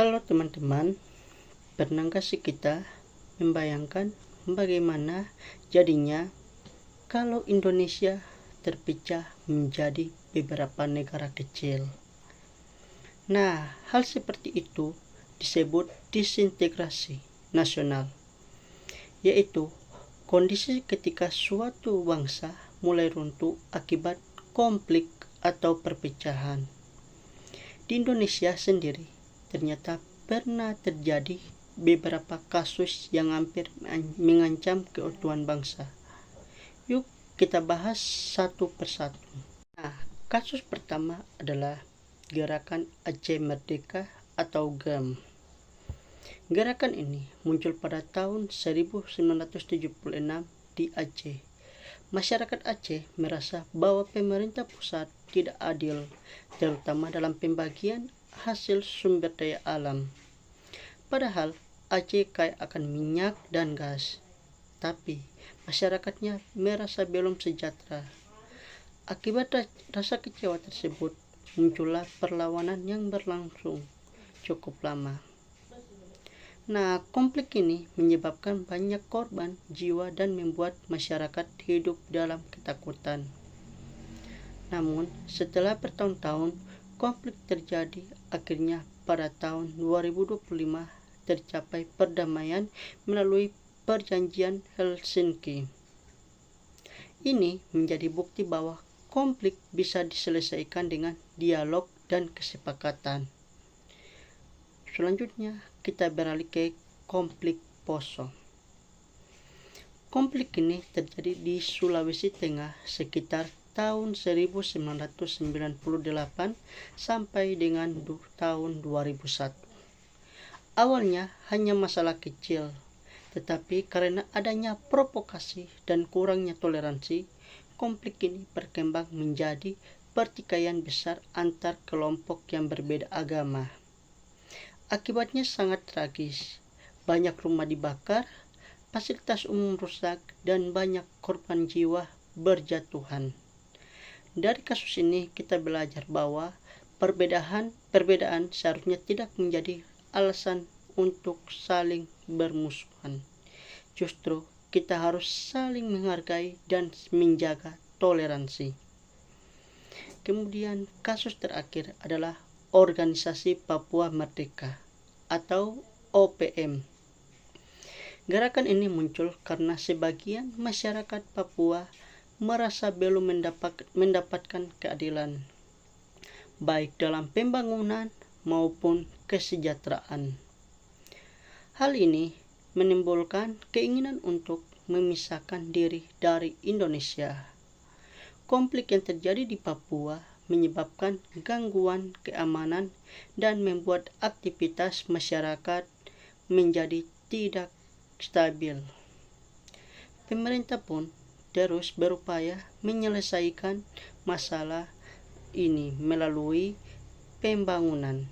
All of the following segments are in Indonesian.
Halo teman-teman, pernahkah sih kita membayangkan bagaimana jadinya kalau Indonesia terpecah menjadi beberapa negara kecil? Nah, hal seperti itu disebut disintegrasi nasional, yaitu kondisi ketika suatu bangsa mulai runtuh akibat konflik atau perpecahan. Di Indonesia sendiri ternyata pernah terjadi beberapa kasus yang hampir mengancam keutuhan bangsa. Yuk kita bahas satu persatu. Nah, kasus pertama adalah Gerakan Aceh Merdeka atau GAM. Gerakan ini muncul pada tahun 1976 di Aceh. Masyarakat Aceh merasa bahwa pemerintah pusat tidak adil, terutama dalam pembagian hasil sumber daya alam. Padahal Aceh kaya akan minyak dan gas, tapi masyarakatnya merasa belum sejahtera. Akibat rasa kecewa tersebut, muncullah perlawanan yang berlangsung cukup lama. Nah, konflik ini menyebabkan banyak korban jiwa dan membuat masyarakat hidup dalam ketakutan. Namun, setelah bertahun-tahun konflik terjadi, akhirnya pada tahun 2025 tercapai perdamaian melalui Perjanjian Helsinki. Ini menjadi bukti bahwa konflik bisa diselesaikan dengan dialog dan kesepakatan. Selanjutnya, kita beralih ke konflik Poso. Konflik ini terjadi di Sulawesi Tengah sekitar tahun 1998 sampai dengan tahun 2001. Awalnya hanya masalah kecil, tetapi karena adanya provokasi dan kurangnya toleransi, konflik ini berkembang menjadi pertikaian besar antar kelompok yang berbeda agama. Akibatnya sangat tragis, banyak rumah dibakar, fasilitas umum rusak, dan banyak korban jiwa berjatuhan. Dari kasus ini kita belajar bahwa perbedaan seharusnya tidak menjadi alasan untuk saling bermusuhan. Justru kita harus saling menghargai dan menjaga toleransi. Kemudian kasus terakhir adalah Organisasi Papua Merdeka atau OPM. Gerakan ini muncul karena sebagian masyarakat Papua merasa belum mendapatkan keadilan, baik dalam pembangunan maupun kesejahteraan. Hal ini menimbulkan keinginan untuk memisahkan diri dari Indonesia. Konflik yang terjadi di Papua menyebabkan gangguan keamanan dan membuat aktivitas masyarakat menjadi tidak stabil. Pemerintah pun terus berupaya menyelesaikan masalah ini melalui pembangunan,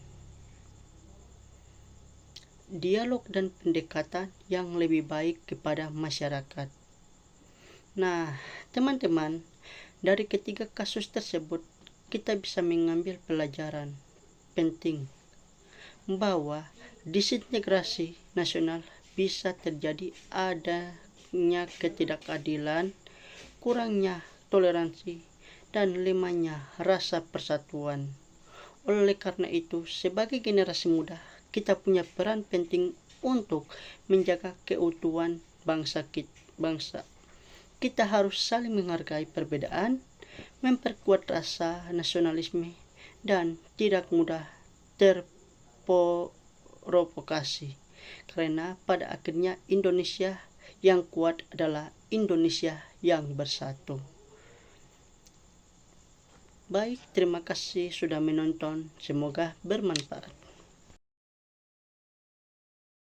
dialog dan pendekatan yang lebih baik kepada masyarakat. Nah, teman-teman, dari ketiga kasus tersebut kita bisa mengambil pelajaran penting bahwa disintegrasi nasional bisa terjadi adanya ketidakadilan, kurangnya toleransi, dan lemahnya rasa persatuan. Oleh karena itu, sebagai generasi muda, kita punya peran penting untuk menjaga keutuhan bangsa. Kita harus saling menghargai perbedaan, memperkuat rasa nasionalisme, dan tidak mudah terprovokasi. Karena pada akhirnya Indonesia yang kuat adalah Indonesia yang bersatu. Baik, terima kasih sudah menonton. Semoga bermanfaat.